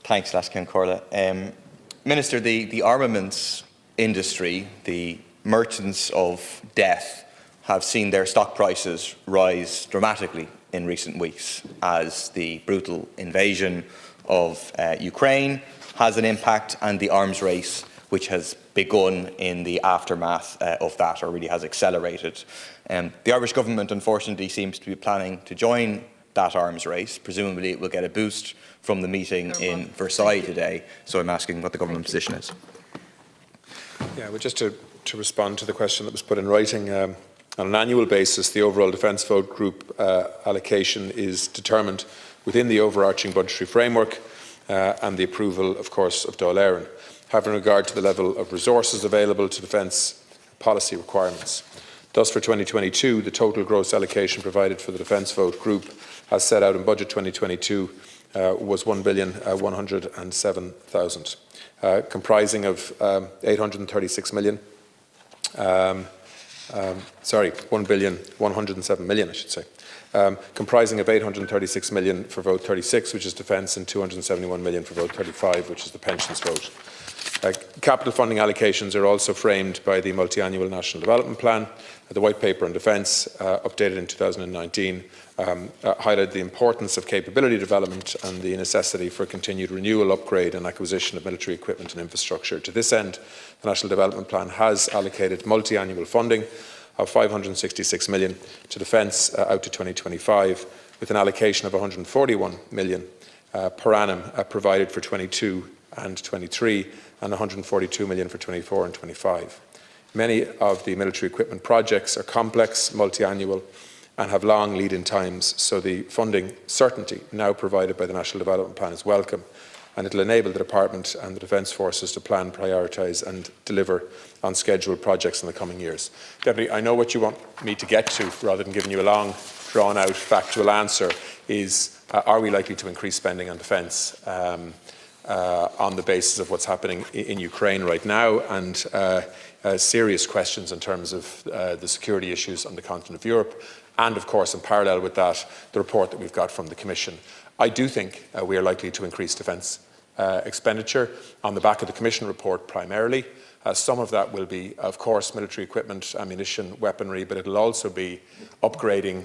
Thanks, Laskin Corla. Minister, the armaments industry, the merchants of death, have seen their stock prices rise dramatically in recent weeks as the brutal invasion of Ukraine has an impact, and the arms race which has begun in the aftermath of that, or really has accelerated. The Irish government, unfortunately, seems to be planning to join that arms race. Presumably it will get a boost from the meeting in Versailles today. So I'm asking what the government position is. Yeah, well, just to respond to the question that was put in writing, on an annual basis, the overall Defence Vote Group allocation is determined within the overarching budgetary framework and the approval, of course, of Dáil Éireann, having regard to the level of resources available to defence policy requirements. Thus, for 2022, the total gross allocation provided for the Defence Vote Group, as set out in Budget 2022, was 1,107,000, comprising of 836 million. 1,107 million, I should say. Comprising of 836 million for Vote 36, which is defence, and 271 million for Vote 35, which is the pensions vote. Capital funding allocations are also framed by the Multiannual National Development Plan. The White Paper on Defence, updated in 2019, highlighted the importance of capability development and the necessity for continued renewal, upgrade and acquisition of military equipment and infrastructure. To this end, the National Development Plan has allocated multi-annual funding of 566 million to defence out to 2025, with an allocation of 141 million per annum provided for 22 and 23, and 142 million for 24 and 25. Many of the military equipment projects are complex, multi-annual, and have long lead-in times, so the funding certainty now provided by the National Development Plan is welcome, and it will enable the Department and the Defence Forces to plan, prioritise and deliver on scheduled projects in the coming years. Deputy, I know what you want me to get to, rather than giving you a long, drawn-out, factual answer, is are we likely to increase spending on defence on the basis of what's happening in Ukraine right now, and serious questions in terms of the security issues on the continent of Europe, and of course in parallel with that the report that we've got from the Commission. I do think we are likely to increase defence expenditure on the back of the Commission report primarily. Some of that will be, of course, military equipment, ammunition, weaponry, but it will also be upgrading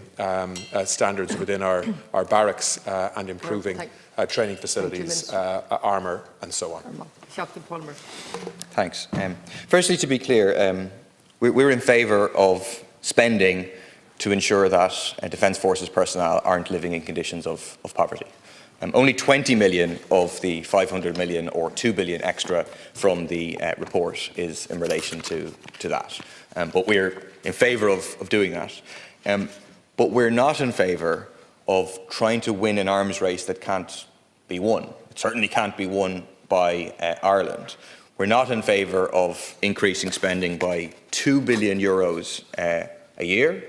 standards within our barracks and improving training facilities, armour and so on. Thanks. Firstly, to be clear, we're in favour of spending to ensure that Defence Forces personnel aren't living in conditions of poverty. Only 20 million of the 500 million or 2 billion extra from the report is in relation to that. But we're in favour of doing that. But we're not in favour of trying to win an arms race that can't be won. It certainly can't be won by Ireland. We're not in favour of increasing spending by €2 billion a year,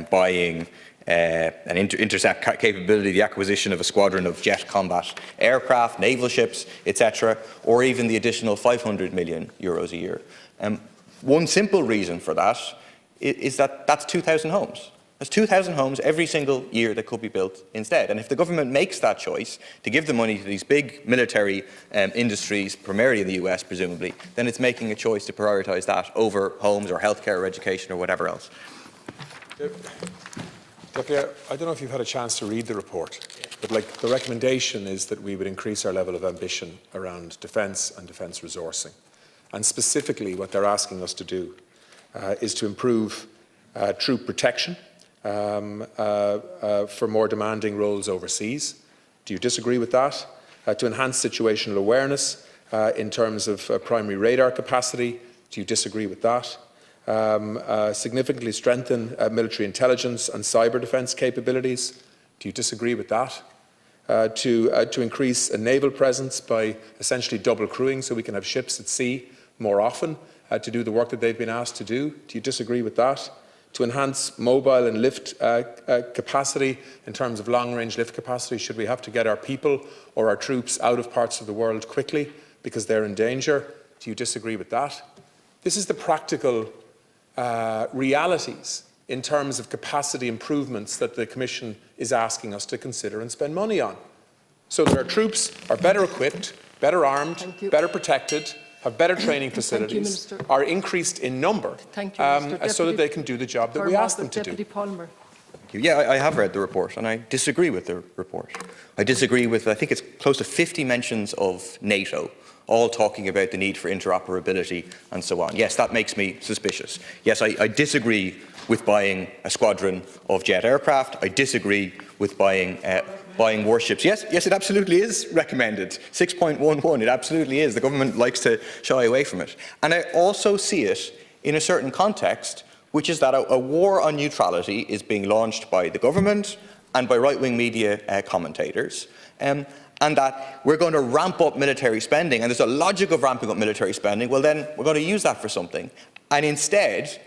buying an intercept capability, the acquisition of a squadron of jet combat aircraft, naval ships, etc., or even the additional €500 million a year. One simple reason for that is that that's 2,000 homes. There's 2,000 homes every single year that could be built instead. And if the government makes that choice to give the money to these big military industries, primarily in the US presumably, then it's making a choice to prioritise that over homes or healthcare or education or whatever else. Deputy, I don't know if you've had a chance to read the report, but the recommendation is that we would increase our level of ambition around defence and defence resourcing. And specifically what they're asking us to do is to improve troop protection for more demanding roles overseas. Do you disagree with that? To enhance situational awareness in terms of primary radar capacity. Do you disagree with that? Significantly strengthen military intelligence and cyber defence capabilities. Do you disagree with that? To increase a naval presence by essentially double crewing so we can have ships at sea more often to do the work that they've been asked to do. Do you disagree with that? To enhance mobile and lift capacity in terms of long-range lift capacity, should we have to get our people or our troops out of parts of the world quickly because they're in danger? Do you disagree with that? This is the practical realities in terms of capacity improvements that the Commission is asking us to consider and spend money on. so that our troops are better equipped, better armed, better protected, have better training facilities, are increased in number, so that they can do the job that we ask them to do. Yeah, I have read the report, and I disagree with the report. I disagree with, I think it's close to 50 mentions of NATO, all talking about the need for interoperability and so on. Yes, that makes me suspicious. Yes, I disagree with buying a squadron of jet aircraft. I disagree with buying warships. Yes, it absolutely is recommended. 6.11, it absolutely is. The government likes to shy away from it. And I also see it in a certain context, which is that a war on neutrality is being launched by the government and by right-wing media commentators. And that we're going to ramp up military spending, and there's a logic of ramping up military spending. Well, then we're going to use that for something. And instead,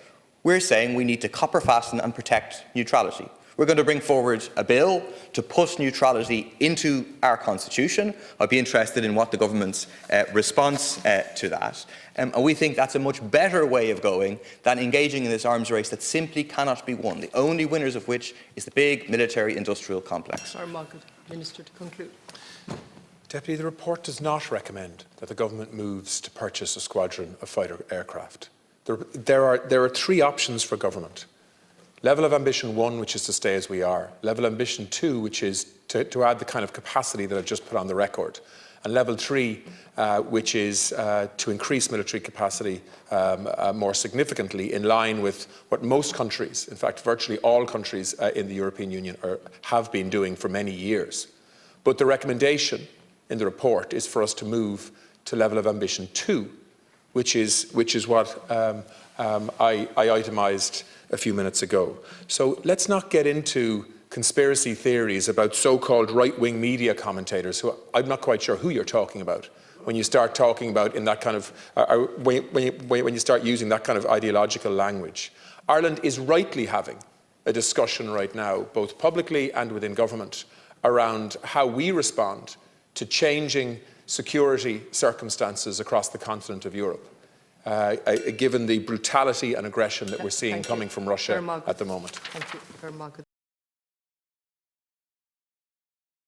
we're saying we need to copper fasten and protect neutrality. We're going to bring forward a bill to put neutrality into our constitution. I'd be interested in what the government's response to that. And we think that's a much better way of going than engaging in this arms race that simply cannot be won, the only winners of which is the big military-industrial complex. Minister, to conclude. Deputy, the report does not recommend that the government moves to purchase a squadron of fighter aircraft. There are three options for government. Level of ambition 1, which is to stay as we are. Level of ambition 2, which is to add the kind of capacity that I've just put on the record. And level 3, which is to increase military capacity more significantly, in line with what most countries, in fact virtually all countries in the European Union have been doing for many years. But the recommendation in the report is for us to move to level of ambition 2, which is what I itemised a few minutes ago. So let's not get into conspiracy theories about so-called right-wing media commentators, who I'm not quite sure who you're talking about when you start talking about in that kind of, when you start using that kind of ideological language. Ireland is rightly having a discussion right now, both publicly and within government, around how we respond to changing security circumstances across the continent of Europe, given the brutality and aggression that we're seeing coming from Russia at the moment. Thank you.